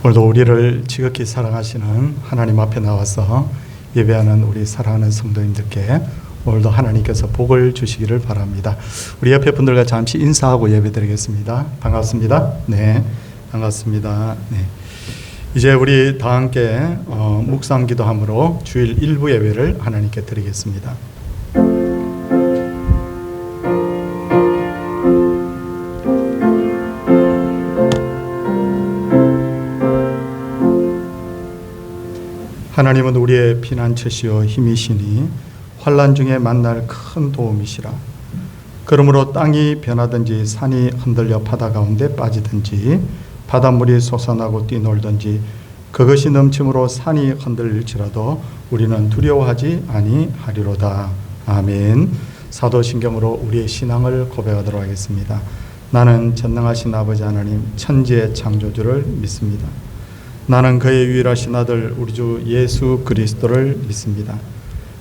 오늘도 우리를 지극히 사랑하시는 하나님 앞에 나와서 예배하는 우리 사랑하는 성도님들께 오늘도 하나님께서 복을 주시기를 바랍니다. 우리 옆에 분들과 잠시 인사하고 예배드리겠습니다. 반갑습니다. 네, 반갑습니다. 네. 이제 우리 다 함께 묵상 기도함으로 주일 1부 예배를 하나님께 드리겠습니다. 하나님은 우리의 피난처시요 힘이시니 환난 중에 만날 큰 도움이시라. 그러므로 땅이 변하든지 산이 흔들려 바다 가운데 빠지든지 바닷물이 솟아나고 뛰놀든지 그것이 넘침으로 산이 흔들릴지라도 우리는 두려워하지 아니하리로다. 아멘. 사도신경으로 우리의 신앙을 고백하도록 하겠습니다. 나는 전능하신 아버지 하나님 천지의 창조주를 믿습니다. 나는 그의 유일하신 아들 우리 주 예수 그리스도를 믿습니다.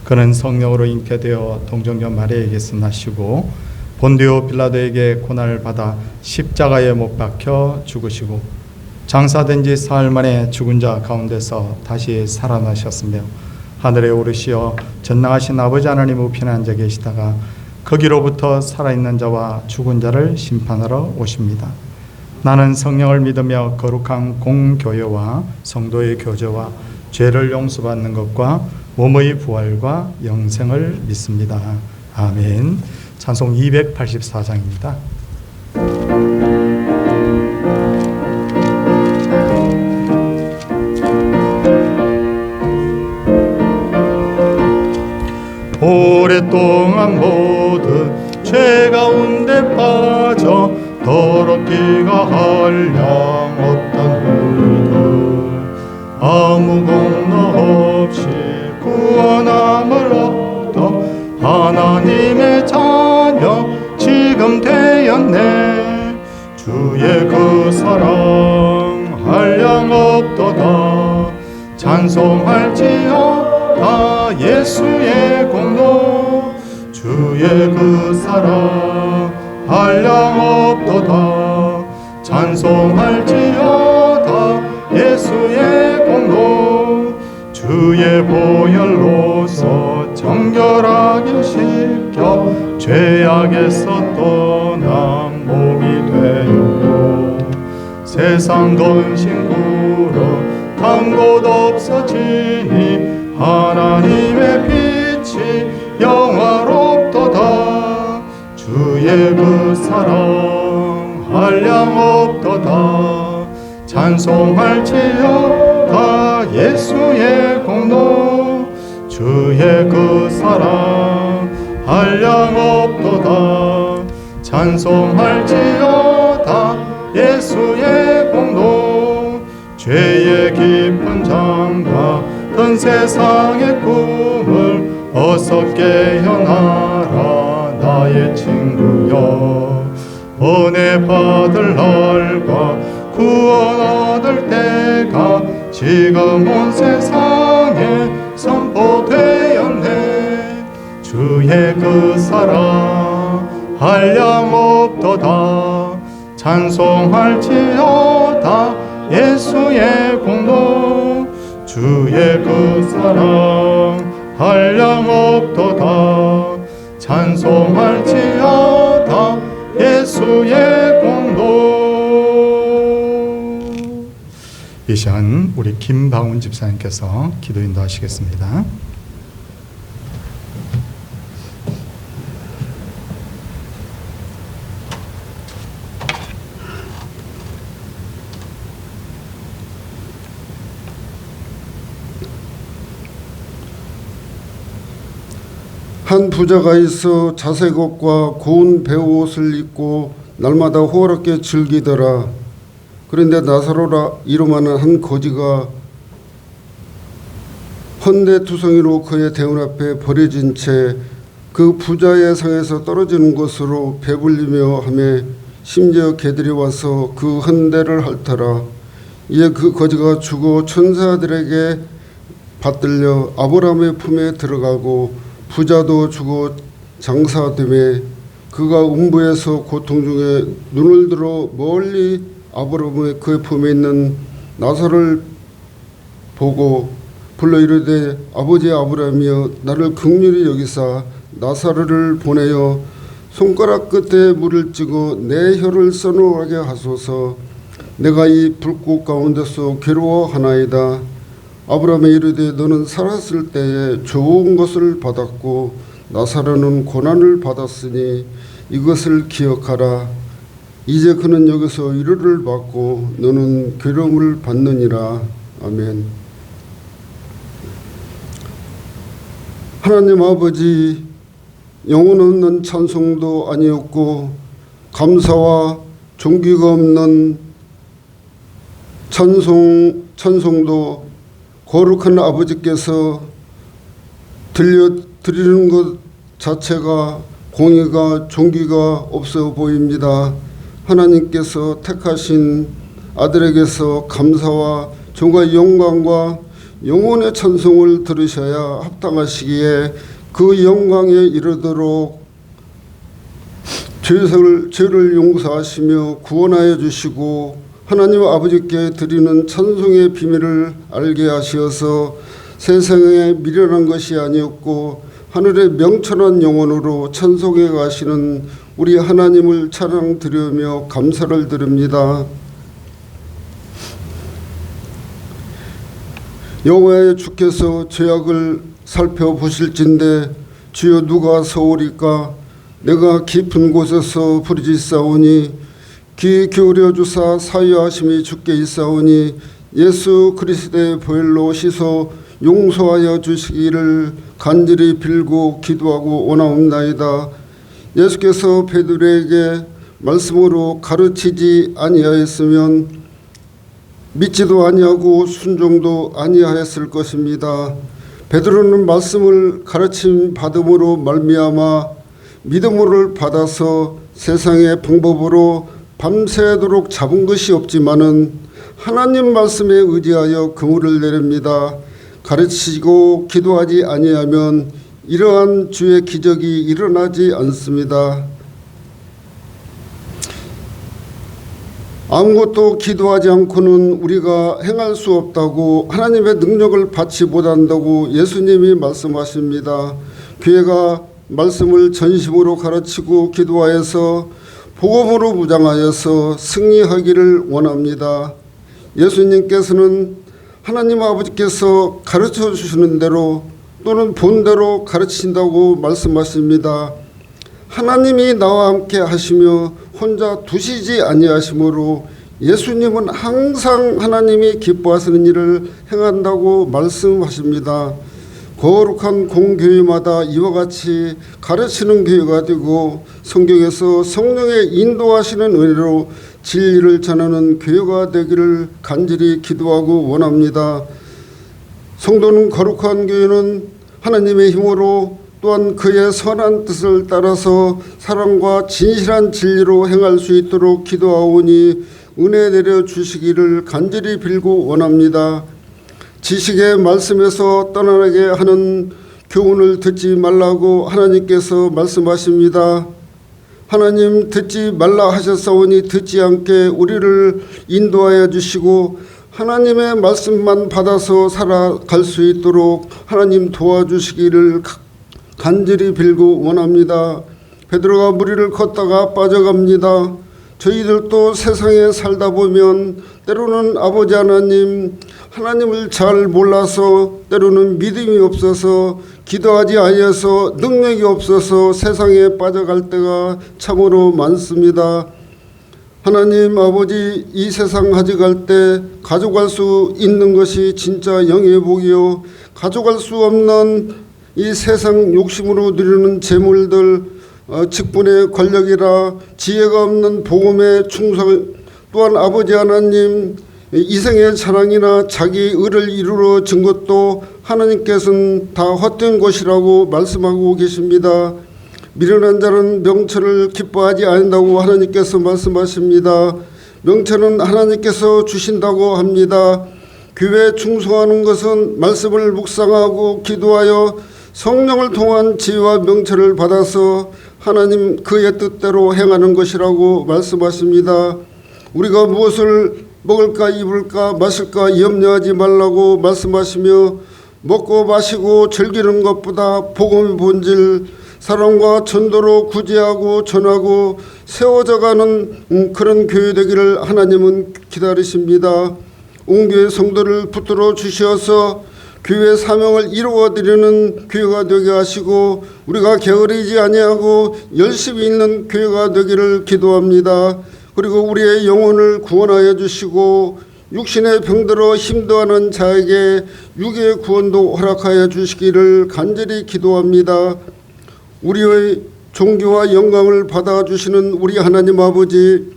그는 성령으로 잉태되어 동정녀 마리아에게서 나시고 본디오 빌라도에게 고난을 받아 십자가에 못 박혀 죽으시고 장사된 지 사흘 만에 죽은 자 가운데서 다시 살아나셨으며 하늘에 오르시어 전능하신 아버지 하나님 우편에 앉아 계시다가 거기로부터 살아있는 자와 죽은 자를 심판하러 오십니다. 나는 성령을 믿으며 거룩한 공교회와 성도의 교제와 죄를 용서받는 것과 몸의 부활과 영생을 믿습니다. 아멘. 찬송 284장입니다. 오랫동안 모든 죄 가운데 빠져 더럽기가 한량 없던 우리들 아무 공로 없이 구원함을 얻어 하나님의 자녀 지금 되었네. 주의 그 사랑 한량 없도다. 찬송할지어다 예수의 공로. 주의 그 사랑 한량 없도다. 찬송할지어다 예수의 공로. 주의 보혈로서 정결하게 씻겨 죄악에서 떠난 몸이 되었고 세상 근심으로 간 곳 없어지니 하나님의 빛이 영화롭도다. 주의 그 사랑 한량 없도다. 찬송할지어다 예수의 공로. 주의 그 사랑 한량 없도다. 찬송할지어다 예수의 공로. 죄의 깊은 장막던 세상의 꿈을 어서 깨어나라 나의 친구여. 은혜 받을 날과 구원 얻을 때가 지금 온 세상에 선포되었네. 주의 그 사랑 한량 없도다. 찬송할지어다 예수의 공로. 주의 그 사랑 한량 없도다. 찬송할지어다 예수의 공로. 이 시간 우리 김방훈 집사님께서 기도 인도하시겠습니다. 한 부자가 있어 자색 옷과 고운 배옷을 입고 날마다 호화롭게 즐기더라. 그런데 나사로라 이름하는 한 거지가 헌내투성이로 그의 대문 앞에 버려진 채 그 부자의 상에서 떨어지는 것으로 배불리며 하며 심지어 개들이 와서 그 헌대를 핥더라. 이에 그 거지가 죽어 천사들에게 받들려 아브라함의 품에 들어가고 부자도 죽어 장사되매 그가 음부에서 고통 중에 눈을 들어 멀리 아브라함의 그의 품에 있는 나사로를 보고 불러 이르되 아버지 아브라함이여 나를 긍휼히 여기사 나사로를 보내어 손가락 끝에 물을 찍어 내 혀를 써놓게 하소서. 내가 이 불꽃 가운데서 괴로워하나이다. 아브라함이 이르되 너는 살았을 때에 좋은 것을 받았고 나사로는 고난을 받았으니 이것을 기억하라. 이제 그는 여기서 위로를 받고 너는 괴로움을 받느니라. 아멘. 하나님 아버지, 영혼 없는 찬송도 아니었고 감사와 존귀가 없는 찬송도 거룩한 아버지께서 들려드리는 것 자체가 공의가 존귀가 없어 보입니다. 하나님께서 택하신 아들에게서 감사와 존귀와 영광과 영혼의 찬송을 들으셔야 합당하시기에 그 영광에 이르도록 죄를 용서하시며 구원하여 주시고 하나님 아버지께 드리는 찬송의 비밀을 알게 하시어서 세상에 미련한 것이 아니었고 하늘의 명철한 영혼으로 찬송해 가시는 우리 하나님을 찬양드리며 감사를 드립니다. 여호와의 주께서 죄악을 살펴보실진대 주여 누가 서오리까? 내가 깊은 곳에서 부르짖사오니 귀 기울여 주사 사유하심이 주께 있사오니 예수 그리스도의 보혈로 씻어 용서하여 주시기를 간절히 빌고 기도하고 원하옵나이다. 예수께서 베드로에게 말씀으로 가르치지 아니하였으면 믿지도 아니하고 순종도 아니하였을 것입니다. 베드로는 말씀을 가르침 받음으로 말미암아 믿음을 받아서 세상의 방법으로 밤새도록 잡은 것이 없지만은 하나님 말씀에 의지하여 그물을 내립니다. 가르치고 기도하지 아니하면 이러한 주의 기적이 일어나지 않습니다. 아무것도 기도하지 않고는 우리가 행할 수 없다고 하나님의 능력을 받지 못한다고 예수님이 말씀하십니다. 교회가 말씀을 전심으로 가르치고 기도하여서 복음으로 무장하여서 승리하기를 원합니다. 예수님께서는 하나님 아버지께서 가르쳐 주시는 대로 또는 본대로 가르치신다고 말씀하십니다. 하나님이 나와 함께 하시며 혼자 두시지 아니하시므로 예수님은 항상 하나님이 기뻐하시는 일을 행한다고 말씀하십니다. 거룩한 공교회마다 이와 같이 가르치는 교회가 되고 성경에서 성령의 인도하시는 은혜로 진리를 전하는 교회가 되기를 간절히 기도하고 원합니다. 성도는 거룩한 교회는 하나님의 힘으로 또한 그의 선한 뜻을 따라서 사랑과 진실한 진리로 행할 수 있도록 기도하오니 은혜 내려 주시기를 간절히 빌고 원합니다. 지식의 말씀에서 떠나게 하는 교훈을 듣지 말라고 하나님께서 말씀하십니다. 하나님 듣지 말라 하셨사오니 듣지 않게 우리를 인도하여 주시고 하나님의 말씀만 받아서 살아갈 수 있도록 하나님 도와주시기를 간절히 빌고 원합니다. 베드로가 무리를 걷다가 빠져갑니다. 저희들도 세상에 살다 보면 때로는 아버지 하나님을 잘 몰라서 때로는 믿음이 없어서 기도하지 아니해서 능력이 없어서 세상에 빠져갈 때가 참으로 많습니다. 하나님 아버지, 이 세상 가져갈 때 가져갈 수 있는 것이 진짜 영의 복이요 가져갈 수 없는 이 세상 욕심으로 누리는 재물들, 직분의 권력이라 지혜가 없는 복음의 충성, 또한 아버지 하나님 이생의 자랑이나 자기 의를 이루어 진 것도 하나님께서는 다 헛된 것이라고 말씀하고 계십니다. 미련한 자는 명철을 기뻐하지 않는다고 하나님께서 말씀하십니다. 명철은 하나님께서 주신다고 합니다. 교회에 충성하는 것은 말씀을 묵상하고 기도하여 성령을 통한 지혜와 명철을 받아서 하나님 그의 뜻대로 행하는 것이라고 말씀하십니다. 우리가 무엇을 먹을까 입을까 마실까 염려하지 말라고 말씀하시며 먹고 마시고 즐기는 것보다 복음의 본질 사랑과 전도로 구제하고 전하고 세워져가는 그런 교회 되기를 하나님은 기다리십니다. 온 교회 성도를 붙들어 주시어서 교회 사명을 이루어드리는 교회가 되게 하시고 우리가 게으르지 아니하고 열심히 있는 교회가 되기를 기도합니다. 그리고 우리의 영혼을 구원하여 주시고 육신의 병들어 힘도하는 자에게 육의 구원도 허락하여 주시기를 간절히 기도합니다. 우리의 존귀와 영광을 받아주시는 우리 하나님 아버지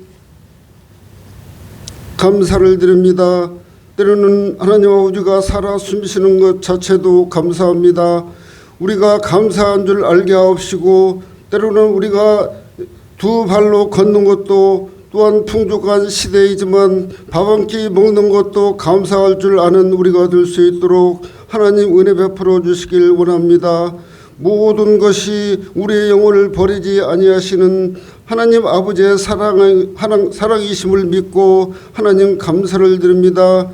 감사를 드립니다. 때로는 하나님 아버지가 살아 숨쉬는 것 자체도 감사합니다. 우리가 감사한 줄 알게 하옵시고 때로는 우리가 두 발로 걷는 것도 또한 풍족한 시대이지만 밥 한 끼 먹는 것도 감사할 줄 아는 우리가 될 수 있도록 하나님 은혜 베풀어 주시길 원합니다. 모든 것이 우리의 영혼을 버리지 아니하시는 하나님 아버지의 사랑이심을 믿고 하나님 감사를 드립니다.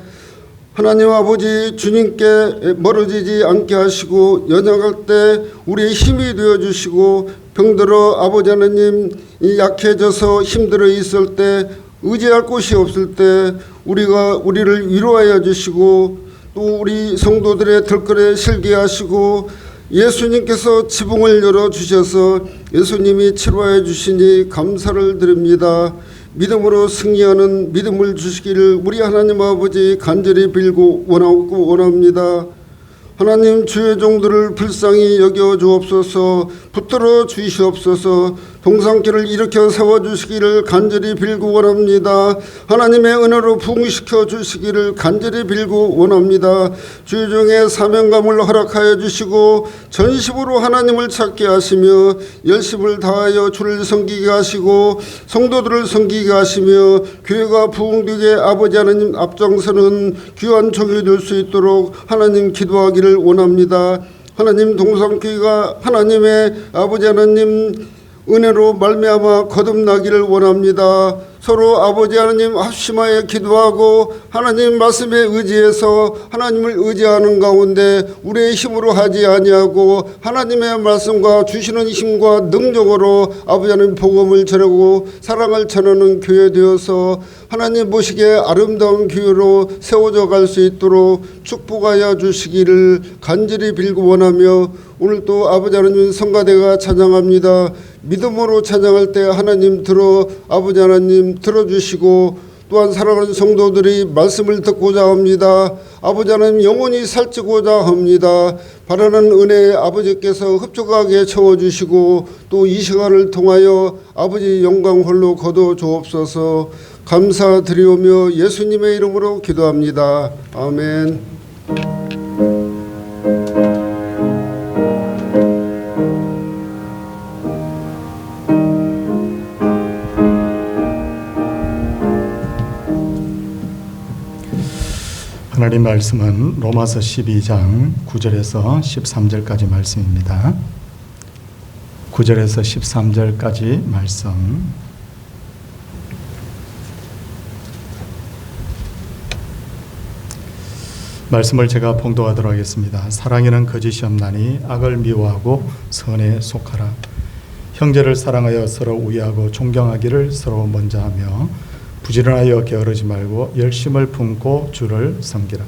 하나님 아버지 주님께 멀어지지 않게 하시고 연약할 때 우리의 힘이 되어주시고 병들어 아버지 하나님 약해져서 힘들어 있을 때 의지할 곳이 없을 때 우리를 위로하여 주시고 또 우리 성도들의 덜거에 실게 하시고 예수님께서 지붕을 열어주셔서 예수님이 치료해 주시니 감사를 드립니다. 믿음으로 승리하는 믿음을 주시기를 우리 하나님 아버지 간절히 빌고 원하고 원합니다. 하나님 주의 종들을 불쌍히 여겨 주옵소서. 붙들어 주시옵소서. 동산길을 일으켜 세워주시기를 간절히 빌고 원합니다. 하나님의 은혜로 부흥시켜 주시기를 간절히 빌고 원합니다. 주의 종의 사명감을 허락하여 주시고 전심으로 하나님을 찾게 하시며 열심을 다하여 주를 섬기게 하시고 성도들을 섬기게 하시며 교회가 부흥되게 아버지 하나님 앞장서는 귀한 종이 될 수 있도록 하나님 기도하기를 원합니다. 하나님 동산교회가 하나님의 아버지 하나님 은혜로 말미암아 거듭나기를 원합니다. 서로 아버지 하나님 합심하여 기도하고 하나님 말씀에 의지해서 하나님을 의지하는 가운데 우리의 힘으로 하지 아니하고 하나님의 말씀과 주시는 힘과 능력으로 아버지 하나님 복음을 전하고 사랑을 전하는 교회 되어서 하나님 보시기에 아름다운 교회로 세워져 갈 수 있도록 축복하여 주시기를 간절히 빌고 원하며 오늘 또 아버지 하나님 성가대가 찬양합니다. 믿음으로 찬양할 때 하나님 아버지 하나님 들어주시고 또한 사랑하는 성도들이 말씀을 듣고자 합니다. 아버지 하나님 영원히 살찌고자 합니다. 바라는 은혜에 아버지께서 흡족하게 채워주시고 또 이 시간을 통하여 아버지 영광 홀로 거둬 주옵소서. 감사드리오며 예수님의 이름으로 기도합니다. 아멘. 하나님 말씀은 로마서 12장 9절에서 13절까지 말씀입니다. 9절에서 13절까지 말씀. 말씀을 제가 봉독하도록 하겠습니다. 사랑에는 거짓이 없나니 악을 미워하고 선에 속하라. 형제를 사랑하여 서로 우애하고 존경하기를 서로 먼저 하며 부지런하여 게으르지 말고 열심을 품고 주를 섬기라.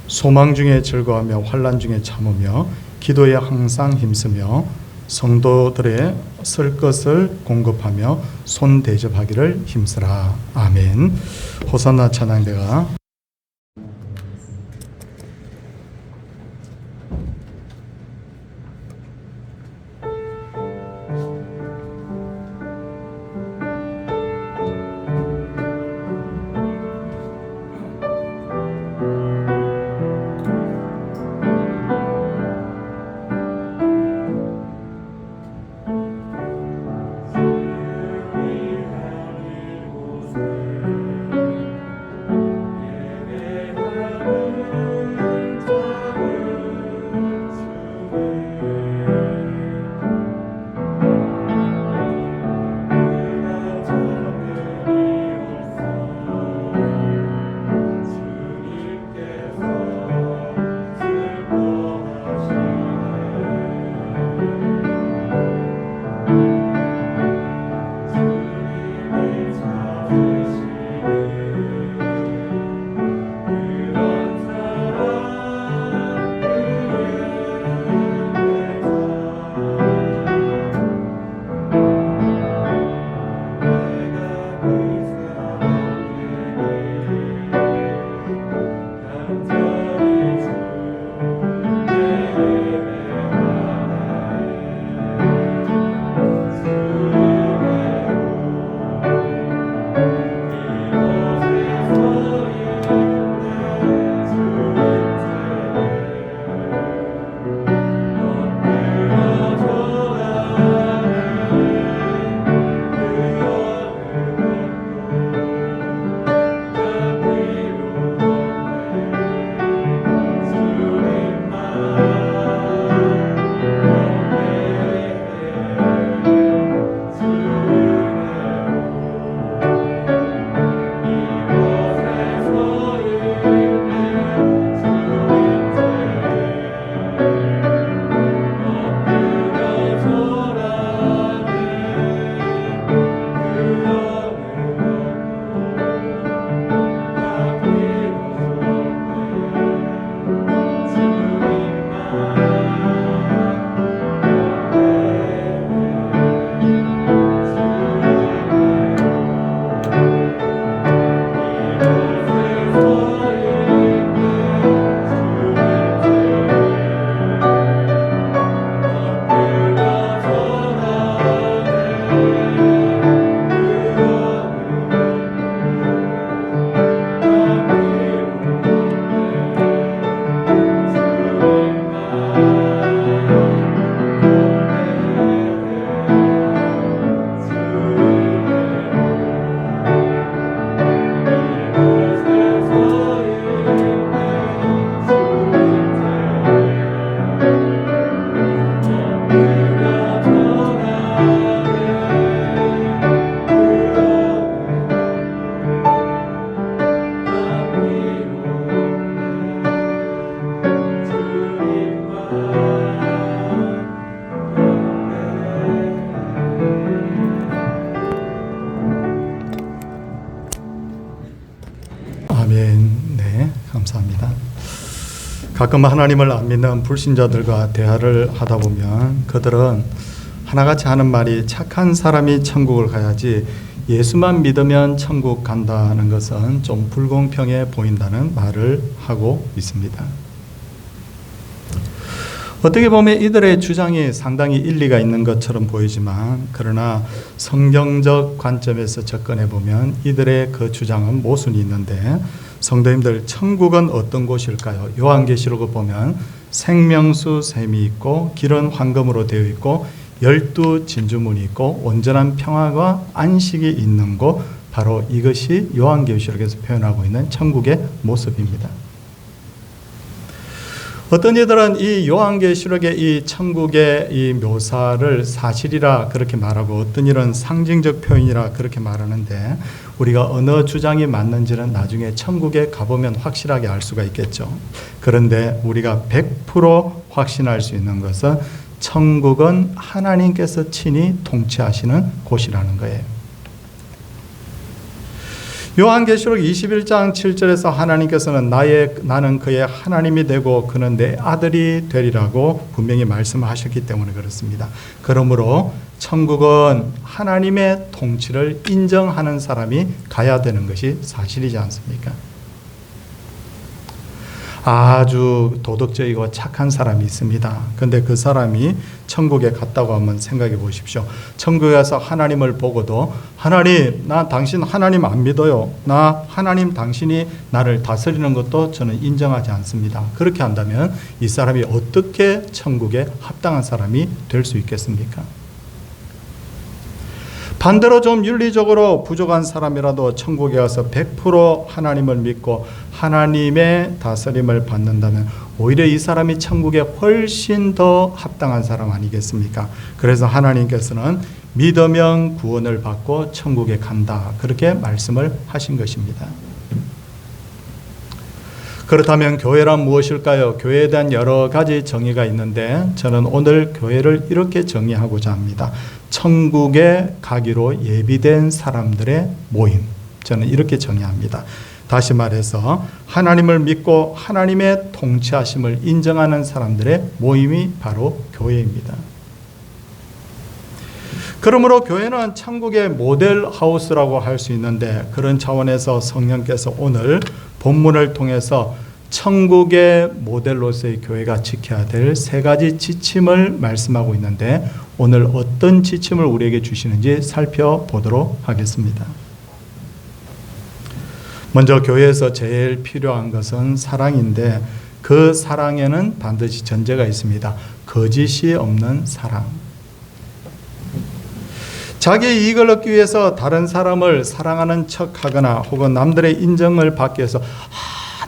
소망 중에 즐거워하며 환난 중에 참으며 기도에 항상 힘쓰며 성도들의 쓸 것을 공급하며 손 대접하기를 힘쓰라. 아멘. 호산나 찬양대가 감사합니다. 가끔 하나님을 안 믿는 불신자들과 대화를 하다 보면 그들은 하나같이 하는 말이 착한 사람이 천국을 가야지 예수만 믿으면 천국 간다는 것은 좀 불공평해 보인다는 말을 하고 있습니다. 어떻게 보면 이들의 주장이 상당히 일리가 있는 것처럼 보이지만 그러나 성경적 관점에서 접근해 보면 이들의 그 주장은 모순이 있는데, 성도님들, 천국은 어떤 곳일까요? 요한계시록을 보면 생명수 샘이 있고 길은 황금으로 되어 있고 12 진주문이 있고 온전한 평화가 안식이 있는 곳, 바로 이것이 요한계시록에서 표현하고 있는 천국의 모습입니다. 어떤 이들은 이 요한계시록의 이 천국의 이 묘사를 사실이라 그렇게 말하고, 어떤 이런 상징적 표현이라 그렇게 말하는데, 우리가 어느 주장이 맞는지는 나중에 천국에 가보면 확실하게 알 수가 있겠죠. 그런데 우리가 100% 확신할 수 있는 것은 천국은 하나님께서 친히 통치하시는 곳이라는 거예요. 요한계시록 21장 7절에서 하나님께서는 나는 그의 하나님이 되고 그는 내 아들이 되리라고 분명히 말씀하셨기 때문에 그렇습니다. 그러므로 천국은 하나님의 통치를 인정하는 사람이 가야 되는 것이 사실이지 않습니까? 아주 도덕적이고 착한 사람이 있습니다. 근데 그 사람이 천국에 갔다고 한번 생각해 보십시오. 천국에 가서 하나님을 보고도, 하나님, 나 당신 하나님 안 믿어요. 나 하나님 당신이 나를 다스리는 것도 저는 인정하지 않습니다. 그렇게 한다면 이 사람이 어떻게 천국에 합당한 사람이 될 수 있겠습니까? 반대로 좀 윤리적으로 부족한 사람이라도 천국에 가서 100% 하나님을 믿고 하나님의 다스림을 받는다면 오히려 이 사람이 천국에 훨씬 더 합당한 사람 아니겠습니까? 그래서 하나님께서는 믿으면 구원을 받고 천국에 간다, 그렇게 말씀을 하신 것입니다. 그렇다면 교회란 무엇일까요? 교회에 대한 여러 가지 정의가 있는데 저는 오늘 교회를 이렇게 정의하고자 합니다. 천국에 가기로 예비된 사람들의 모임, 저는 이렇게 정의합니다. 다시 말해서 하나님을 믿고 하나님의 통치하심을 인정하는 사람들의 모임이 바로 교회입니다. 그러므로 교회는 천국의 모델 하우스라고 할 수 있는데, 그런 차원에서 성령께서 오늘 본문을 통해서 천국의 모델로서의 교회가 지켜야 될 세 가지 지침을 말씀하고 있는데, 오늘 어떤 지침을 우리에게 주시는지 살펴보도록 하겠습니다. 먼저 교회에서 제일 필요한 것은 사랑인데, 그 사랑에는 반드시 전제가 있습니다. 거짓이 없는 사랑. 자기의 이익을 얻기 위해서 다른 사람을 사랑하는 척하거나 혹은 남들의 인정을 받기 위해서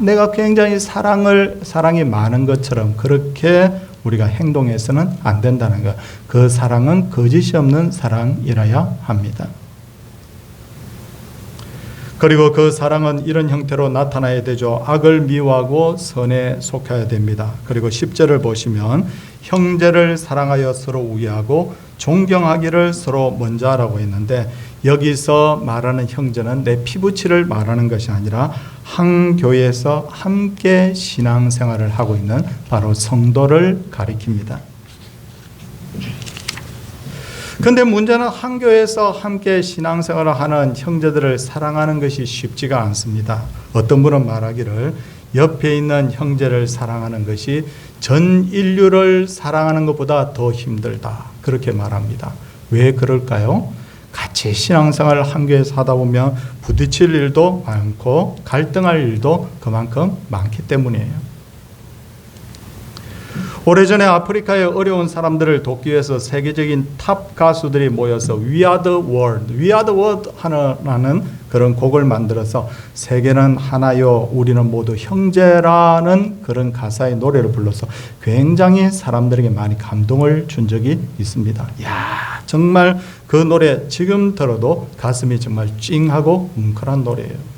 내가 굉장히 사랑이 많은 것처럼 그렇게 우리가 행동해서는 안 된다는 것. 그 사랑은 거짓이 없는 사랑이라야 합니다. 그리고 그 사랑은 이런 형태로 나타나야 되죠. 악을 미워하고 선에 속해야 됩니다. 그리고 10절을 보시면 형제를 사랑하여 서로 우애하고 존경하기를 서로 먼저 하라고 했는데, 여기서 말하는 형제는 내 피부치를 말하는 것이 아니라 한 교회에서 함께 신앙생활을 하고 있는 바로 성도를 가리킵니다. 그런데 문제는 한 교회에서 함께 신앙생활을 하는 형제들을 사랑하는 것이 쉽지가 않습니다. 어떤 분은 말하기를 옆에 있는 형제를 사랑하는 것이 전 인류를 사랑하는 것보다 더 힘들다, 그렇게 말합니다. 왜 그럴까요? 같이 신앙생활을 한 교회에서 하다 보면 부딪힐 일도 많고 갈등할 일도 그만큼 많기 때문이에요. 오래전에 아프리카의 어려운 사람들을 돕기 위해서 세계적인 탑 가수들이 모여서 We are the world, We are the world 하는 그런 곡을 만들어서 세계는 하나요, 우리는 모두 형제라는 그런 가사의 노래를 불러서 굉장히 사람들에게 많이 감동을 준 적이 있습니다. 야, 정말 그 노래 지금 들어도 가슴이 정말 찡하고 뭉클한 노래예요.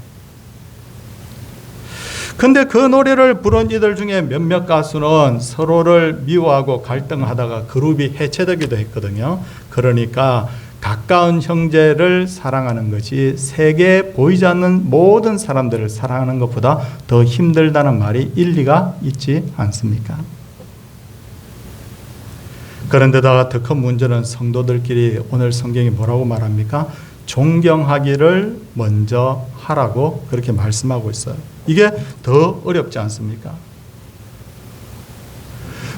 근데 그 노래를 부른 이들 중에 몇몇 가수는 서로를 미워하고 갈등하다가 그룹이 해체되기도 했거든요. 그러니까 가까운 형제를 사랑하는 것이 세계에 보이지 않는 모든 사람들을 사랑하는 것보다 더 힘들다는 말이 일리가 있지 않습니까? 그런데다가 더 큰 문제는 성도들끼리 오늘 성경이 뭐라고 말합니까? 존경하기를 먼저 하라고 그렇게 말씀하고 있어요. 이게 더 어렵지 않습니까?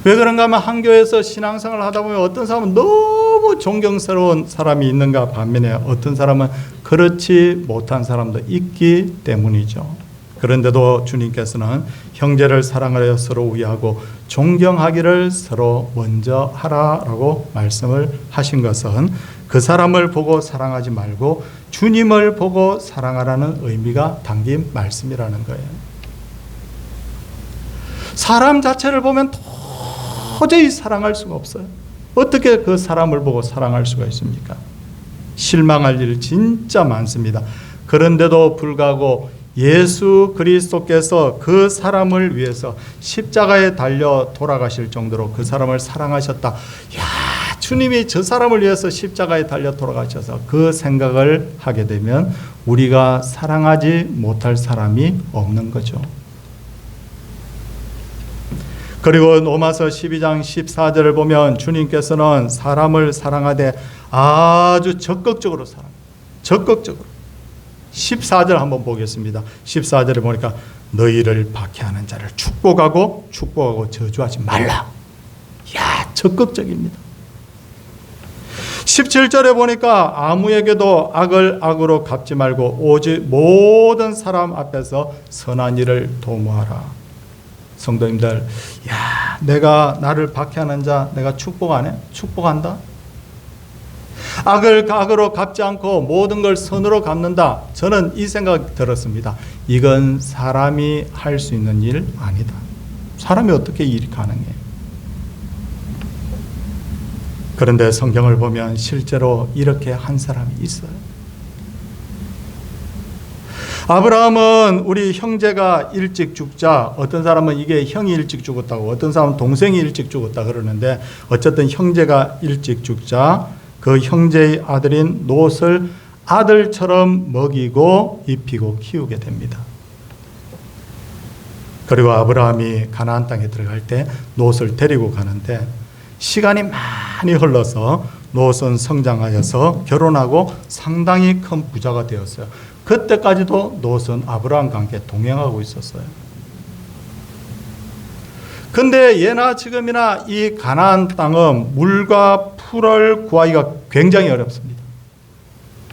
왜 그런가 하면 한 교회에서 신앙생활을 하다 보면 어떤 사람은 너무 존경스러운 사람이 있는가 반면에 어떤 사람은 그렇지 못한 사람도 있기 때문이죠. 그런데도 주님께서는 형제를 사랑하여 서로 위하고 존경하기를 서로 먼저 하라라고 말씀을 하신 것은 그 사람을 보고 사랑하지 말고 주님을 보고 사랑하라는 의미가 담긴 말씀이라는 거예요. 사람 자체를 보면 도저히 사랑할 수가 없어요. 어떻게 그 사람을 보고 사랑할 수가 있습니까? 실망할 일 진짜 많습니다. 그런데도 불구하고 예수 그리스도께서 그 사람을 위해서 십자가에 달려 돌아가실 정도로 그 사람을 사랑하셨다. 야, 주님이 저 사람을 위해서 십자가에 달려 돌아가셔서 그 생각을 하게 되면 우리가 사랑하지 못할 사람이 없는 거죠. 그리고 로마서 12장 14절을 보면 주님께서는 사람을 사랑하되 아주 적극적으로 사랑해요. 적극적으로. 14절 한번 보겠습니다. 14절에 보니까 너희를 박해하는 자를 축복하고 저주하지 말라. 야, 적극적입니다. 17절에 보니까 아무에게도 악을 악으로 갚지 말고 오직 모든 사람 앞에서 선한 일을 도모하라. 성도님들, 야, 내가 나를 박해하는 자 내가 축복 안 해? 축복한다? 악을 악으로 갚지 않고 모든 걸 선으로 갚는다. 저는 이 생각 들었습니다. 이건 사람이 할 수 있는 일 아니다. 사람이 어떻게 일이 가능해? 그런데 성경을 보면 실제로 이렇게 한 사람이 있어요. 아브라함은 우리 형제가 일찍 죽자, 어떤 사람은 이게 형이 일찍 죽었다고, 어떤 사람은 동생이 일찍 죽었다 그러는데 어쨌든 형제가 일찍 죽자 그 형제의 아들인 롯을 아들처럼 먹이고 입히고 키우게 됩니다. 그리고 아브라함이 가나안 땅에 들어갈 때 롯을 데리고 가는데 시간이 많이 흘러서 롯은 성장하여서 결혼하고 상당히 큰 부자가 되었어요. 그때까지도 롯은 아브라함과 함께 동행하고 있었어요. 근데 예나 지금이나 이 가나안 땅은 물과 풀을 구하기가 굉장히 어렵습니다.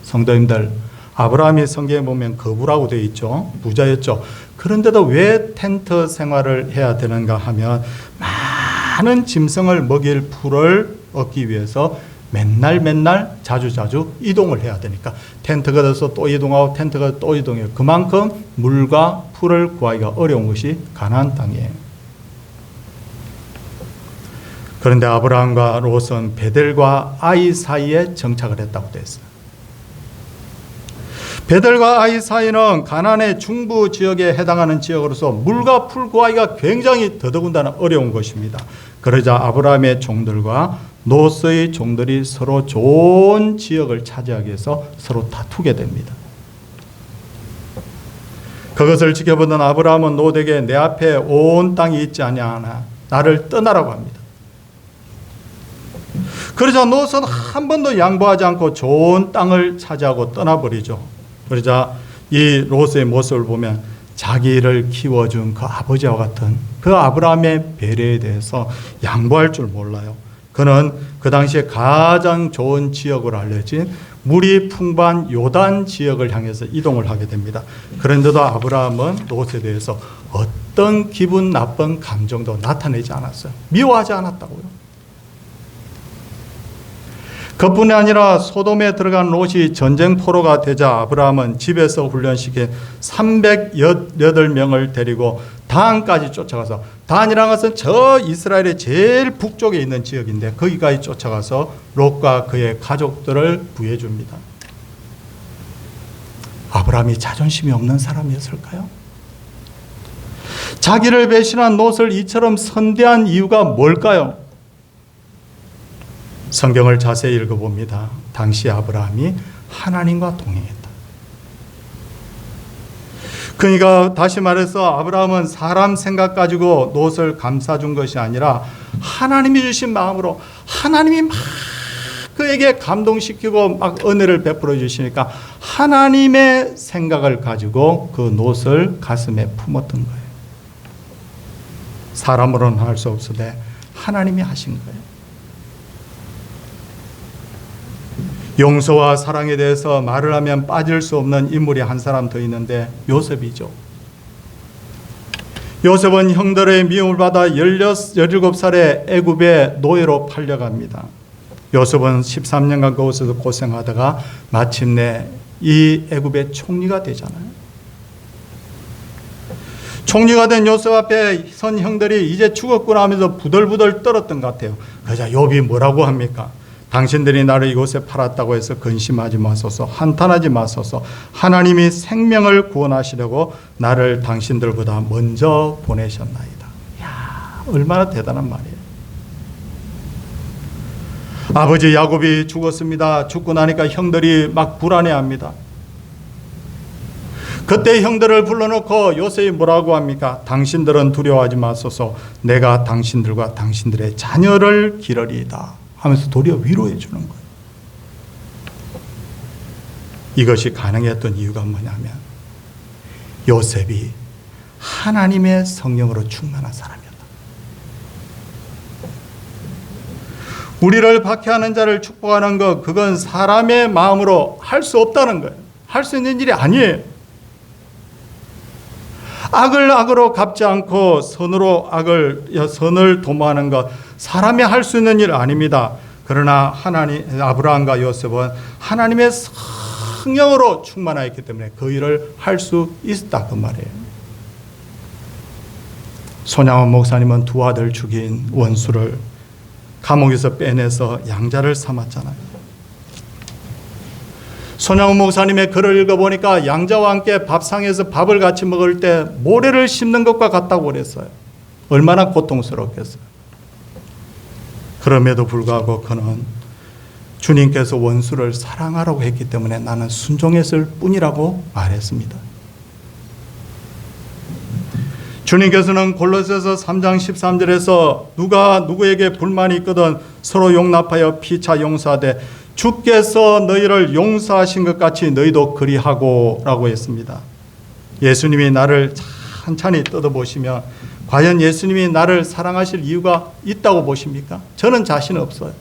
성도님들, 아브라함이 성경에 보면 거부라고 되어 있죠. 부자였죠. 그런데도 왜 텐트 생활을 해야 되는가 하면 많은 짐승을 먹일 풀을 얻기 위해서 맨날 자주 이동을 해야 되니까 텐트가 돼서 또 이동하고 텐트가 또 이동해요. 그만큼 물과 풀을 구하기가 어려운 것이 가나안 땅이에요. 그런데 아브라함과 롯은 베델과 아이 사이에 정착을 했다고 되어 있어요. 베델과 아이 사이는 가나안의 중부 지역에 해당하는 지역으로서 물과 풀 구하기가 굉장히 더더군다나 어려운 것입니다. 그러자 아브라함의 종들과 롯의 종들이 서로 좋은 지역을 차지하기 위해서 서로 다투게 됩니다. 그것을 지켜보던 아브라함은 롯에게 내 앞에 온 땅이 있지 아니하나 나를 떠나라고 합니다. 그러자 롯은 한 번도 양보하지 않고 좋은 땅을 차지하고 떠나버리죠. 그러자 이 롯의 모습을 보면 자기를 키워준 그 아버지와 같은 그 아브라함의 배려에 대해서 양보할 줄 몰라요. 그는 그 당시에 가장 좋은 지역으로 알려진 물이 풍부한 요단 지역을 향해서 이동을 하게 됩니다. 그런데도 아브라함은 롯에 대해서 어떤 기분 나쁜 감정도 나타내지 않았어요. 미워하지 않았다고요. 그뿐이 아니라 소돔에 들어간 롯이 전쟁포로가 되자 아브라함은 집에서 훈련시킨 318명을 데리고 단까지 쫓아가서, 단이라는 것은 저 이스라엘의 제일 북쪽에 있는 지역인데 거기까지 쫓아가서 롯과 그의 가족들을 구해줍니다. 아브라함이 자존심이 없는 사람이었을까요? 자기를 배신한 롯을 이처럼 선대한 이유가 뭘까요? 성경을 자세히 읽어봅니다. 당시 아브라함이 하나님과 동행했다. 그러니까 다시 말해서 아브라함은 사람 생각 가지고 롯을 감싸준 것이 아니라 하나님이 주신 마음으로 하나님이 막 그에게 감동시키고 막 은혜를 베풀어 주시니까 하나님의 생각을 가지고 그 롯을 가슴에 품었던 거예요. 사람으로는 할 수 없으되 하나님이 하신 거예요. 용서와 사랑에 대해서 말을 하면 빠질 수 없는 인물이 한 사람 더 있는데 요셉이죠. 요셉은 형들의 미움을 받아 17살에 애굽의 노예로 팔려갑니다. 요셉은 13년간 그곳에서 고생하다가 마침내 이 애굽의 총리가 되잖아요. 총리가 된 요셉 앞에 선 형들이 이제 죽었구나 하면서 부들부들 떨었던 것 같아요. 그러자 욥이 뭐라고 합니까? 당신들이 나를 이곳에 팔았다고 해서 근심하지 마소서, 한탄하지 마소서. 하나님이 생명을 구원하시려고 나를 당신들보다 먼저 보내셨나이다. 이야, 얼마나 대단한 말이에요. 아버지 야곱이 죽었습니다. 죽고 나니까 형들이 막 불안해합니다. 그때 형들을 불러놓고 요셉이 뭐라고 합니까? 당신들은 두려워하지 마소서. 내가 당신들과 당신들의 자녀를 기르리이다 하면서 도리어 위로해 주는 거예요. 이것이 가능했던 이유가 뭐냐면 요셉이 하나님의 성령으로 충만한 사람이었다. 우리를 박해하는 자를 축복하는 것, 그건 사람의 마음으로 할 수 없다는 거예요. 할 수 있는 일이 아니에요. 악을 악으로 갚지 않고 선을 도모하는 것, 사람이 할 수 있는 일 아닙니다. 그러나 아브라함과 요셉은 하나님의 성령으로 충만하였기 때문에 그 일을 할 수 있었다 그 말이에요. 손양원 목사님은 두 아들 죽인 원수를 감옥에서 빼내서 양자를 삼았잖아요. 손양원 목사님의 글을 읽어보니까 양자와 함께 밥상에서 밥을 같이 먹을 때 모래를 씹는 것과 같다고 그랬어요. 얼마나 고통스럽겠어요. 그럼에도 불구하고 그는 주님께서 원수를 사랑하라고 했기 때문에 나는 순종했을 뿐이라고 말했습니다. 주님께서는 골로새서 3장 13절에서 누가 누구에게 불만이 있거든 서로 용납하여 피차 용서하되 주께서 너희를 용서하신 것 같이 너희도 그리하고 라고 했습니다. 예수님이 나를 찬찬히 뜯어보시면 과연 예수님이 나를 사랑하실 이유가 있다고 보십니까? 저는 자신 없어요.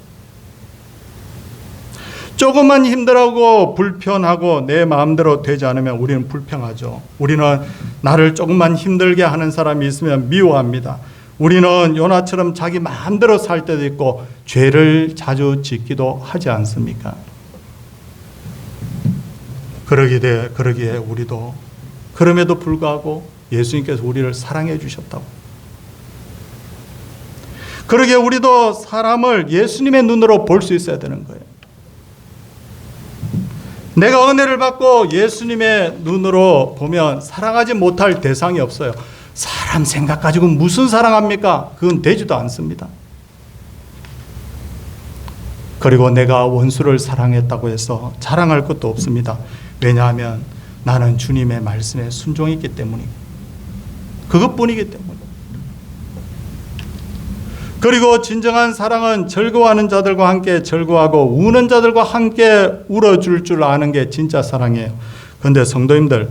조금만 힘들고 불편하고 내 마음대로 되지 않으면 우리는 불평하죠. 우리는 나를 조금만 힘들게 하는 사람이 있으면 미워합니다. 우리는 요나처럼 자기 마음대로 살 때도 있고 죄를 자주 짓기도 하지 않습니까? 그러기에 우리도 그럼에도 불구하고 예수님께서 우리를 사랑해 주셨다고. 그러기에 우리도 사람을 예수님의 눈으로 볼 수 있어야 되는 거예요. 내가 은혜를 받고 예수님의 눈으로 보면 사랑하지 못할 대상이 없어요. 사람 생각 가지고 무슨 사랑합니까? 그건 되지도 않습니다. 그리고 내가 원수를 사랑했다고 해서 자랑할 것도 없습니다. 왜냐하면 나는 주님의 말씀에 순종했기 때문이고 그것뿐이기 때문에. 그리고 진정한 사랑은 즐거워하는 자들과 함께 즐거워하고 우는 자들과 함께 울어줄 줄 아는 게 진짜 사랑이에요. 그런데 성도님들,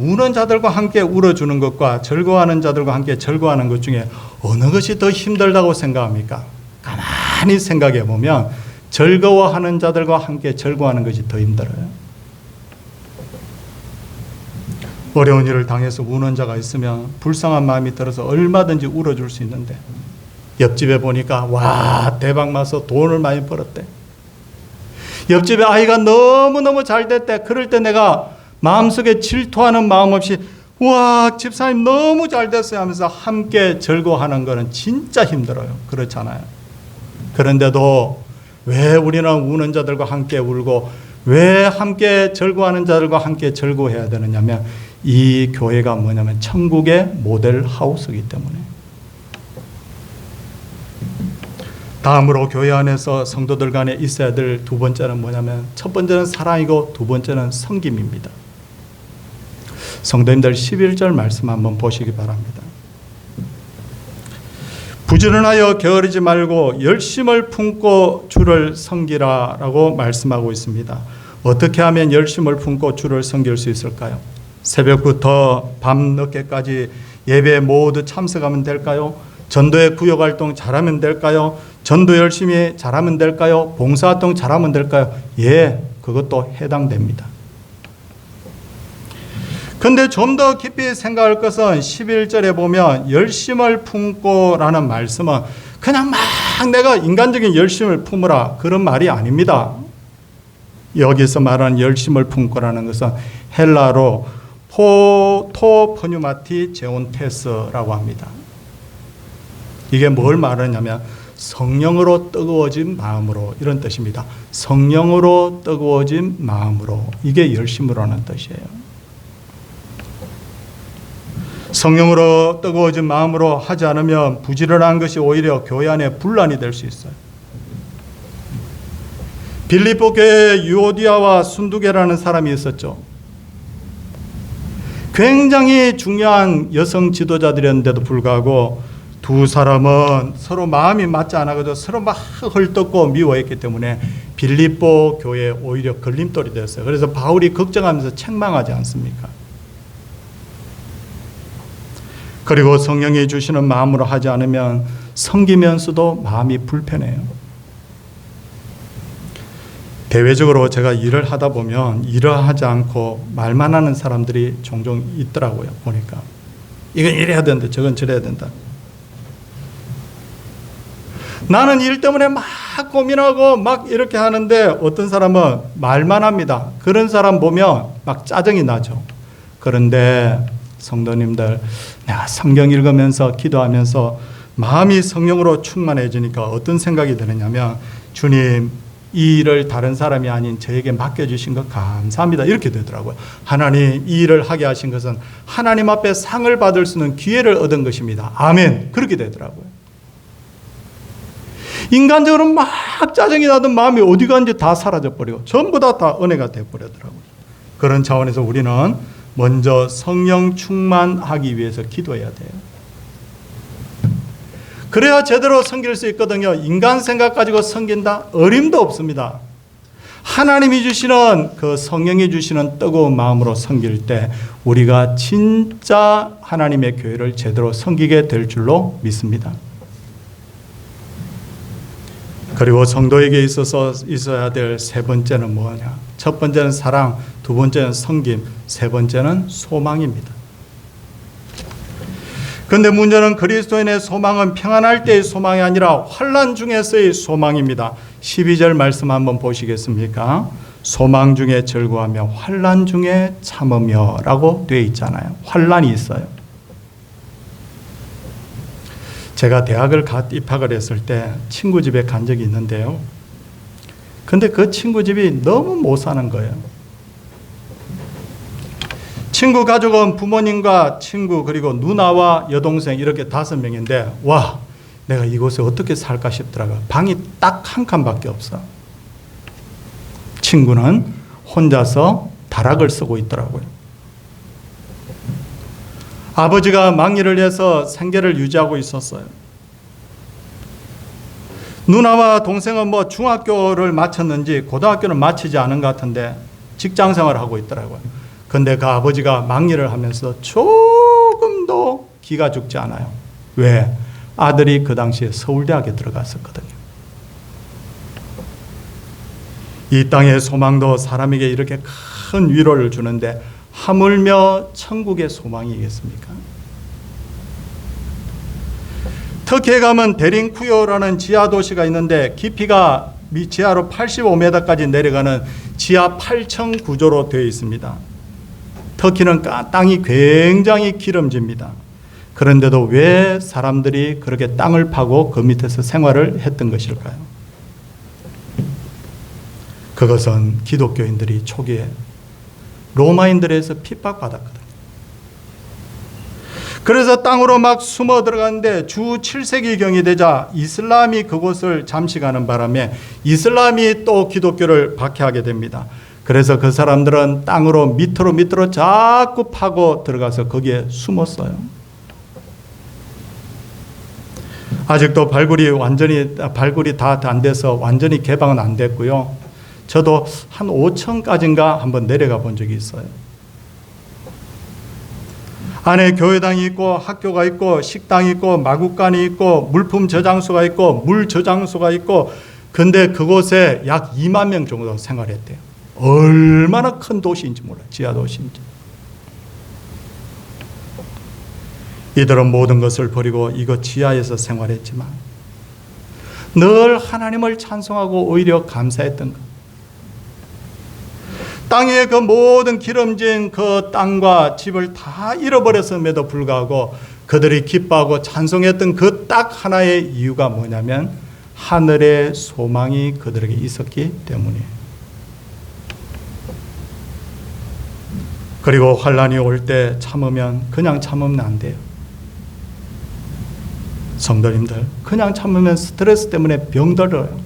우는 자들과 함께 울어주는 것과 즐거워하는 자들과 함께 즐거워하는 것 중에 어느 것이 더 힘들다고 생각합니까? 가만히 생각해 보면 즐거워하는 자들과 함께 즐거워하는 것이 더 힘들어요. 어려운 일을 당해서 우는 자가 있으면 불쌍한 마음이 들어서 얼마든지 울어줄 수 있는데 옆집에 보니까 와 대박 나서 돈을 많이 벌었대. 옆집에 아이가 너무너무 잘 됐대. 그럴 때 내가 마음속에 질투하는 마음 없이 와 집사님 너무 잘 됐어요 하면서 함께 즐거워하는 거는 진짜 힘들어요. 그렇잖아요. 그런데도 왜 우리는 우는 자들과 함께 울고 왜 함께 즐거워하는 자들과 함께 즐거워해야 되느냐면 이 교회가 뭐냐면 천국의 모델 하우스이기 때문에. 다음으로 교회 안에서 성도들 간에 있어야 될 두 번째는 뭐냐면, 첫 번째는 사랑이고 두 번째는 섬김입니다. 성도님들 11절 말씀 한번 보시기 바랍니다. 부지런하여 게으르지 말고 열심을 품고 주를 섬기라 라고 말씀하고 있습니다. 어떻게 하면 열심을 품고 주를 섬길 수 있을까요? 새벽부터 밤 늦게까지 예배에 모두 참석하면 될까요? 전도의 구역활동 잘하면 될까요? 전도 열심히 잘하면 될까요? 봉사활동 잘하면 될까요? 예, 그것도 해당됩니다. 근데 좀 더 깊이 생각할 것은 11절에 보면 열심을 품고 라는 말씀은 그냥 막 내가 인간적인 열심을 품으라 그런 말이 아닙니다. 여기서 말하는 열심을 품고라는 것은 헬라로 토포뉴마티 제온테스라고 합니다. 이게 뭘 말하냐면 성령으로 뜨거워진 마음으로 이런 뜻입니다. 성령으로 뜨거워진 마음으로, 이게 열심으로 하는 뜻이에요. 성령으로 뜨거워진 마음으로 하지 않으면 부지런한 것이 오히려 교회 안에 분란이 될 수 있어요. 빌립보 교회에 유오디아와 순두계라는 사람이 있었죠. 굉장히 중요한 여성 지도자들이었는데도 불구하고 두 사람은 서로 마음이 맞지 않아가지고 서로 막 헐뜯고 미워했기 때문에 빌립보 교회에 오히려 걸림돌이 됐어요. 그래서 바울이 걱정하면서 책망하지 않습니까? 그리고 성령이 주시는 마음으로 하지 않으면 섬기면서도 마음이 불편해요. 대외적으로 제가 일을 하다 보면 일을 하지 않고 말만 하는 사람들이 종종 있더라고요. 보니까 이건 이래야 된다, 저건 저래야 된다. 나는 일 때문에 막 고민하고 막 이렇게 하는데 어떤 사람은 말만 합니다. 그런 사람 보면 막 짜증이 나죠. 그런데 성도님들, 내가 성경 읽으면서 기도하면서 마음이 성령으로 충만해지니까 어떤 생각이 드느냐면, 주님, 이 일을 다른 사람이 아닌 저에게 맡겨주신 것 감사합니다, 이렇게 되더라고요. 하나님, 이 일을 하게 하신 것은 하나님 앞에 상을 받을 수 있는 기회를 얻은 것입니다. 아멘. 그렇게 되더라고요. 인간적으로 막 짜증이 나던 마음이 어디 갔는지 다 사라져버리고 전부 다 은혜가 되어버리더라고요. 그런 차원에서 우리는 먼저 성령 충만하기 위해서 기도해야 돼요. 그래야 제대로 섬길 수 있거든요. 인간 생각 가지고 섬긴다? 어림도 없습니다. 하나님이 주시는 그 성령이 주시는 뜨거운 마음으로 섬길 때 우리가 진짜 하나님의 교회를 제대로 섬기게 될 줄로 믿습니다. 그리고 성도에게 있어서 있어야 될 세 번째는 뭐냐? 첫 번째는 사랑, 두 번째는 섬김, 세 번째는 소망입니다. 그런데 문제는 그리스도인의 소망은 평안할 때의 소망이 아니라 환난 중에서의 소망입니다. 12절 말씀 한번 보시겠습니까? 소망 중에 즐거워하며 환난 중에 참으며 라고 되어 있잖아요. 환난이 있어요. 제가 대학을 갓 입학을 했을 때 친구 집에 간 적이 있는데요. 근데 그 친구 집이 너무 못 사는 거예요. 친구 가족은 부모님과 친구 그리고 누나와 여동생 이렇게 5명인데 와, 내가 이곳에 어떻게 살까 싶더라고요. 방이 딱 한 칸밖에 없어. 친구는 혼자서 다락을 쓰고 있더라고요. 아버지가 막일을 해서 생계를 유지하고 있었어요. 누나와 동생은 뭐 중학교를 마쳤는지 고등학교는 마치지 않은 것 같은데 직장 생활을 하고 있더라고요. 그런데 그 아버지가 막일을 하면서 조금도 기가 죽지 않아요. 왜? 아들이 그 당시에 서울대학에 들어갔었거든요. 이 땅의 소망도 사람에게 이렇게 큰 위로를 주는데 하물며 천국의 소망이겠습니까? 터키에 가면 데린쿠요라는 지하 도시가 있는데 깊이가 지하로 85m까지 내려가는 지하 8층 구조로 되어 있습니다. 터키는 땅이 굉장히 기름집니다. 그런데도 왜 사람들이 그렇게 땅을 파고 그 밑에서 생활을 했던 것일까요? 그것은 기독교인들이 초기에 로마인들에서 핍박받았거든요. 그래서 땅으로 막 숨어 들어갔는데 주 7세기경이 되자 이슬람이 그곳을 잠식하는 바람에 이슬람이 또 기독교를 박해하게 됩니다. 그래서 그 사람들은 땅으로 밑으로 자꾸 파고 들어가서 거기에 숨었어요. 아직도 발굴이 다 안 돼서 완전히 개방은 안 됐고요. 저도 한 5층까지인가 한번 내려가 본 적이 있어요. 안에 교회당이 있고 학교가 있고 식당이 있고 마구간이 있고 물품 저장소가 있고 물 저장소가 있고, 근데 그곳에 약 2만 명 정도 생활했대요. 얼마나 큰 도시인지 몰라요. 지하 도시인지. 이들은 모든 것을 버리고 이곳 지하에서 생활했지만 늘 하나님을 찬송하고 오히려 감사했던 것. 땅 위에 그 모든 기름진 그 땅과 집을 다 잃어버렸음에도 불구하고 그들이 기뻐하고 찬송했던 그 딱 하나의 이유가 뭐냐면 하늘의 소망이 그들에게 있었기 때문이에요. 그리고 환란이 올 때 참으면 그냥 참으면 안 돼요. 성도님들, 그냥 참으면 스트레스 때문에 병들어요.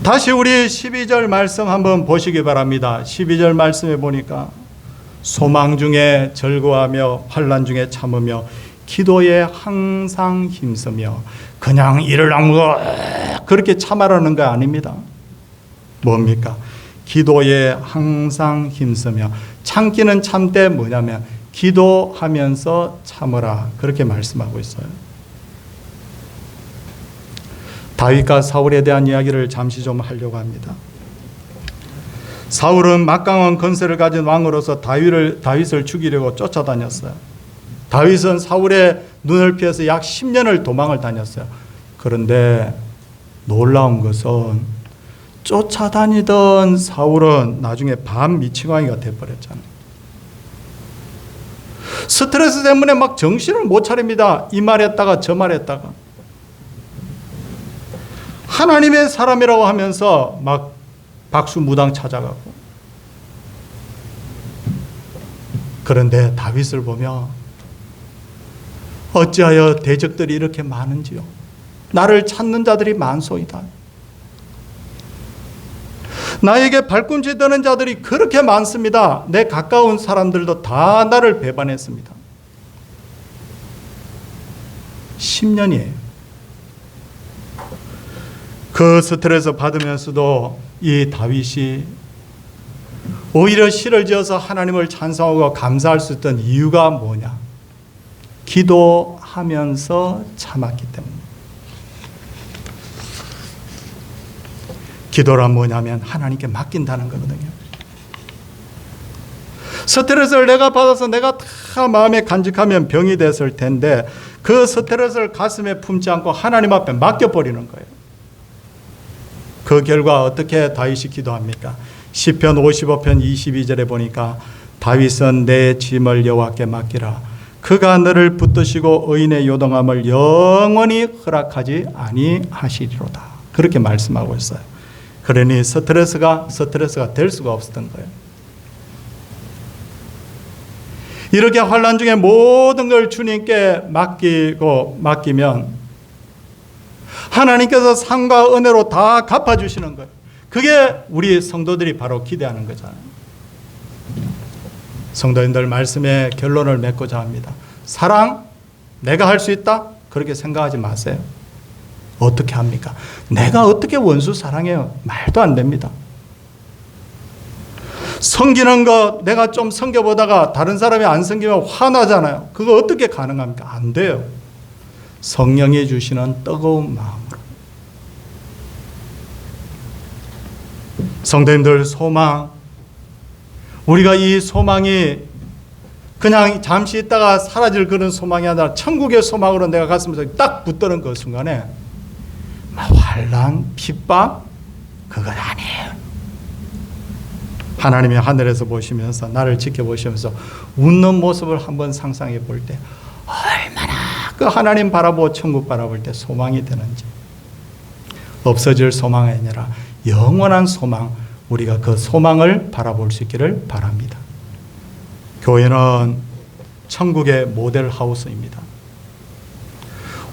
다시 우리 12절 말씀 한번 보시기 바랍니다. 12절 말씀에 보니까 소망 중에 즐거워하며 환난 중에 참으며 기도에 항상 힘쓰며, 그냥 이를 아무도 그렇게 참아라는 거 아닙니다. 뭡니까? 기도에 항상 힘쓰며, 참기는 참되 뭐냐면 기도하면서 참으라, 그렇게 말씀하고 있어요. 다윗과 사울에 대한 이야기를 잠시 좀 하려고 합니다. 사울은 막강한 권세를 가진 왕으로서 다윗을 죽이려고 쫓아다녔어요. 다윗은 사울의 눈을 피해서 약 10년을 도망을 다녔어요. 그런데 놀라운 것은 쫓아다니던 사울은 나중에 반미치광이가 돼버렸잖아요. 스트레스 때문에 막 정신을 못 차립니다. 이 말했다가 저 말했다가. 하나님의 사람이라고 하면서 막 박수 무당 찾아가고. 그런데 다윗을 보며 어찌하여 대적들이 이렇게 많은지요. 나를 찾는 자들이 많소이다. 나에게 발꿈치 드는 자들이 그렇게 많습니다. 내 가까운 사람들도 다 나를 배반했습니다. 10년이에요. 그 스트레스 받으면서도 이 다윗이 오히려 시를 지어서 하나님을 찬송하고 감사할 수 있던 이유가 뭐냐? 기도하면서 참았기 때문에. 기도란 뭐냐면 하나님께 맡긴다는 거거든요. 스트레스를 내가 받아서 내가 다 마음에 간직하면 병이 됐을 텐데 그 스트레스를 가슴에 품지 않고 하나님 앞에 맡겨버리는 거예요. 그 결과 어떻게 다윗이 기도합니까? 시편 55편 22절에 보니까 다윗은 내 짐을 여호와께 맡기라. 그가 너를 붙드시고 의인의 요동함을 영원히 허락하지 아니하시리로다. 그렇게 말씀하고 있어요. 그러니 스트레스가 될 수가 없었던 거예요. 이렇게 환난 중에 모든 걸 주님께 맡기면 하나님께서 상과 은혜로 다 갚아주시는 거예요. 그게 우리 성도들이 바로 기대하는 거잖아요. 성도님들, 말씀의 결론을 맺고자 합니다. 사랑, 내가 할 수 있다? 그렇게 생각하지 마세요. 어떻게 합니까? 내가 어떻게 원수 사랑해요? 말도 안 됩니다. 섬기는 거 내가 좀 섬겨보다가 다른 사람이 안 섬기면 화나잖아요. 그거 어떻게 가능합니까? 안 돼요. 성령이 주시는 뜨거운 마음으로. 성도님들, 소망, 우리가 이 소망이 그냥 잠시 있다가 사라질 그런 소망이 아니라 천국의 소망으로 내가 가슴에서 딱 붙드는 그 순간에 환난, 핍박, 그건 아니에요. 하나님이 하늘에서 보시면서 나를 지켜보시면서 웃는 모습을 한번 상상해 볼 때 얼마나 그 하나님 바라보고 천국 바라볼 때 소망이 되는지. 없어질 소망이 아니라 영원한 소망, 우리가 그 소망을 바라볼 수 있기를 바랍니다. 교회는 천국의 모델 하우스입니다.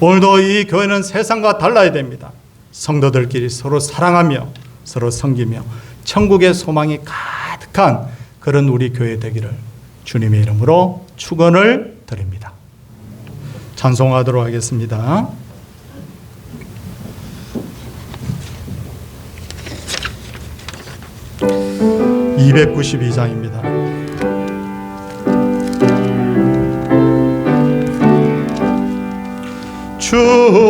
오늘도 이 교회는 세상과 달라야 됩니다. 성도들끼리 서로 사랑하며 서로 섬기며 천국의 소망이 가득한 그런 우리 교회 되기를 주님의 이름으로 축원을 드립니다. 찬송하도록 하겠습니다. (292장입니다) 주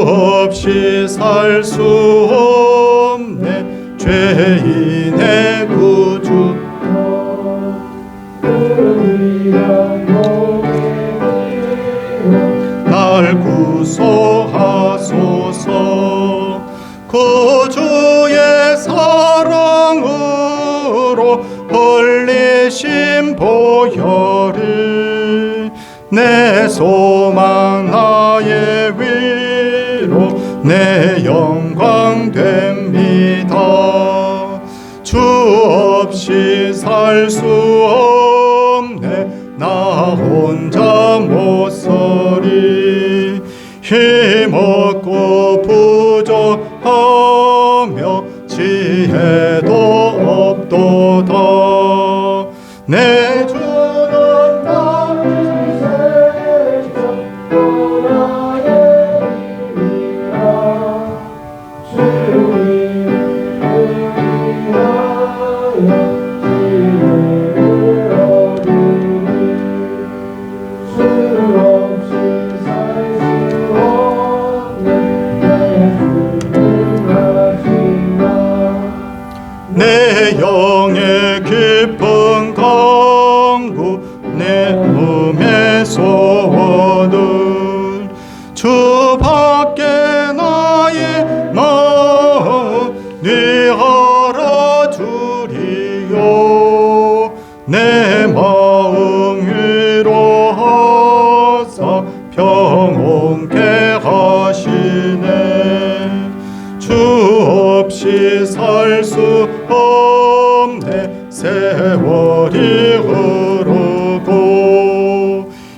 없이 살 수 없네 죄인의 구주 날 구속하소서. 구주의 사랑으로 흘리신 보혈이 내 소망 나의 위로 내 영광 됩니다. 주 없이 살 수 없네 나 혼자 못 서리. 힘없고 부족하며 지혜도 없도다. 내 주는 나를 세워 나의 힘이라. 주님을 위하여 지혜를 얻으리. 주 없이 살 수 없네 내 영의 깊은 강구 내 몸의 소원을 주밖에 나의 마음 네 알아주리요. 내 마음 위로하사 평온케 하시네. 주 없이 살 수 없네 세월이 흐르고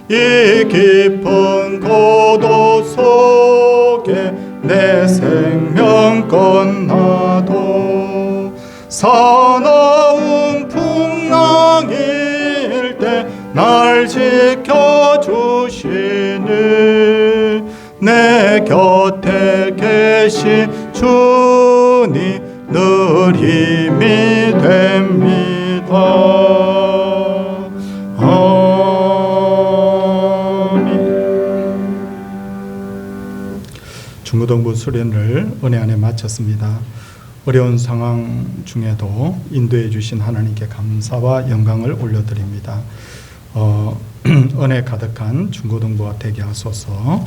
이 깊은 고도 속에 내 생명 끝나도 사나운 풍랑일 때 날 지켜주시니 내 곁에 계신 주니 늘 힘이 됩니다. 아멘. 중고등부 수련을 은혜 안에 마쳤습니다. 어려운 상황 중에도 인도해 주신 하나님께 감사와 영광을 올려드립니다. 은혜 가득한 중고등부가 되게 하소서.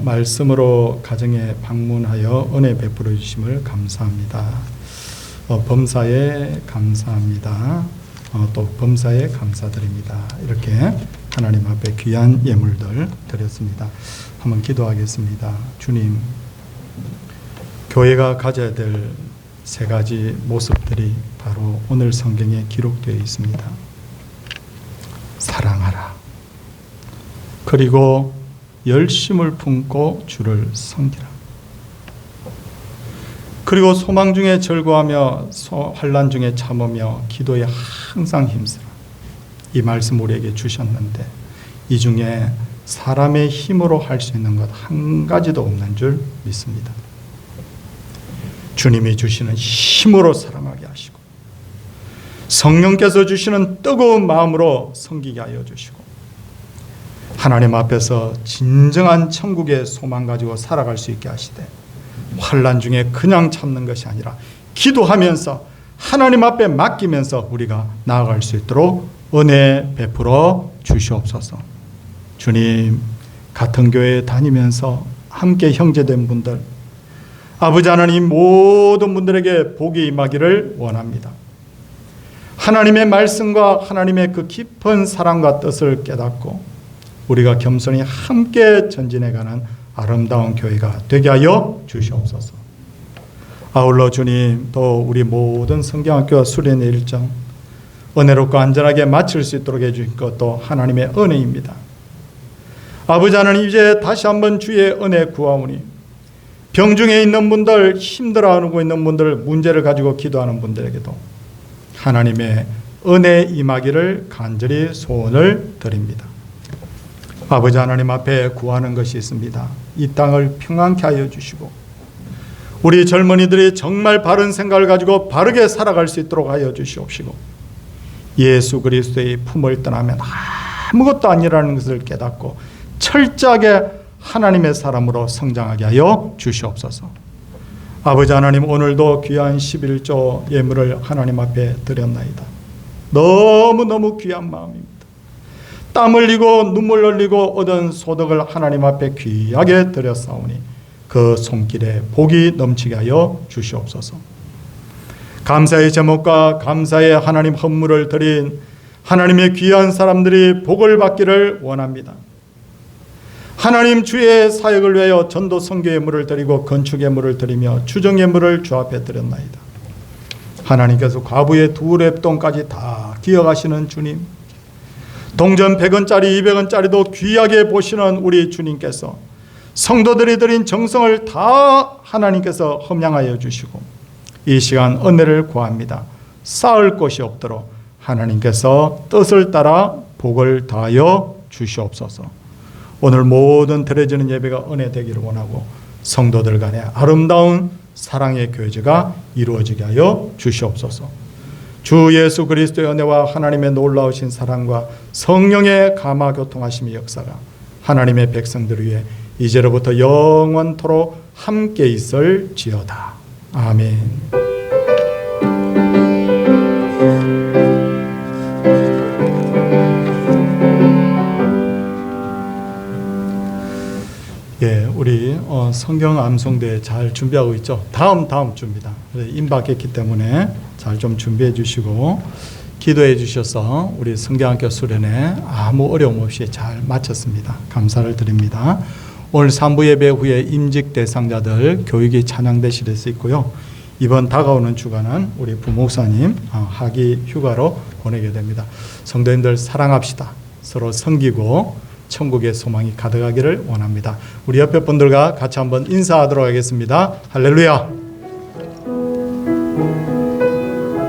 말씀으로 가정에 방문하여 은혜 베풀어 주심을 감사합니다. 범사에 감사합니다. 또 범사에 감사드립니다. 이렇게 하나님 앞에 귀한 예물들 드렸습니다. 한번 기도하겠습니다. 주님, 교회가 가져야 될 세 가지 모습들이 바로 오늘 성경에 기록되어 있습니다. 사랑하라. 그리고 열심을 품고 주를 섬기라. 그리고 소망 중에 절구하며 환난 중에 참으며 기도에 항상 힘쓰라. 이 말씀 우리에게 주셨는데 이 중에 사람의 힘으로 할 수 있는 것 한 가지도 없는 줄 믿습니다. 주님이 주시는 힘으로 사랑하게 하시고 성령께서 주시는 뜨거운 마음으로 섬기게 하여 주시고 하나님 앞에서 진정한 천국의 소망 가지고 살아갈 수 있게 하시되 환난 중에 그냥 참는 것이 아니라 기도하면서 하나님 앞에 맡기면서 우리가 나아갈 수 있도록 은혜 베풀어 주시옵소서. 주님, 같은 교회에 다니면서 함께 형제된 분들, 아버지 하나님 모든 분들에게 복이 임하기를 원합니다. 하나님의 말씀과 하나님의 그 깊은 사랑과 뜻을 깨닫고 우리가 겸손히 함께 전진해가는 아름다운 교회가 되게 하여 주시옵소서. 아울러 주님, 또 우리 모든 성경학교와 수련의 일정, 은혜롭고 안전하게 마칠 수 있도록 해주신 것도 하나님의 은혜입니다. 아버지 하나님, 이제 다시 한번 주의 은혜 구하오니 병중에 있는 분들, 힘들어하고 있는 분들, 문제를 가지고 기도하는 분들에게도 하나님의 은혜 임하기를 간절히 소원을 드립니다. 아버지 하나님 앞에 구하는 것이 있습니다. 이 땅을 평안케 하여 주시고 우리 젊은이들이 정말 바른 생각을 가지고 바르게 살아갈 수 있도록 하여 주시옵시고 예수 그리스도의 품을 떠나면 아무것도 아니라는 것을 깨닫고 철저하게 하나님의 사람으로 성장하게 하여 주시옵소서. 아버지 하나님, 오늘도 귀한 11조 예물을 하나님 앞에 드렸나이다. 너무너무 귀한 마음입니다. 땀 흘리고 눈물 흘리고 얻은 소득을 하나님 앞에 귀하게 드렸사오니 그 손길에 복이 넘치게 하여 주시옵소서. 감사의 제목과 감사의 하나님 헌물을 드린 하나님의 귀한 사람들이 복을 받기를 원합니다. 하나님, 주의 사역을 위하여 전도 선교 예물을 드리고 건축 예물을 드리며 추정 예물을 주 앞에 드렸나이다. 하나님께서 과부의 2랩돈까지 다 기억하시는 주님, 동전 100원짜리 200원짜리도 귀하게 보시는 우리 주님께서 성도들이 드린 정성을 다 하나님께서 험양하여 주시고 이 시간 은혜를 구합니다. 쌓을 곳이 없도록 하나님께서 뜻을 따라 복을 다하여 주시옵소서. 오늘 모든 드려지는 예배가 은혜 되기를 원하고 성도들 간의 아름다운 사랑의 교제가 이루어지게 하여 주시옵소서. 주 예수 그리스도의 은혜와 하나님의 놀라우신 사랑과 성령의 감화 교통하심의 역사가 하나님의 백성들 위해 이제로부터 영원토록 함께 있을지어다. 아멘. 예, 우리 성경 암송대 잘 준비하고 있죠. 다음 주입니다. 임박했기 때문에 잘 좀 준비해 주시고 기도해 주셔서 우리 성경학교 수련회 아무 어려움 없이 잘 마쳤습니다. 감사를 드립니다. 오늘 3부 예배 후에 임직 대상자들 교육이 찬양대실에서 있고요. 이번 다가오는 주간은 우리 부목사님 하기 휴가로 보내게 됩니다. 성도님들 사랑합시다. 서로 섬기고 천국의 소망이 가득하기를 원합니다. 우리 옆에 분들과 같이 한번 인사하도록 하겠습니다. 할렐루야.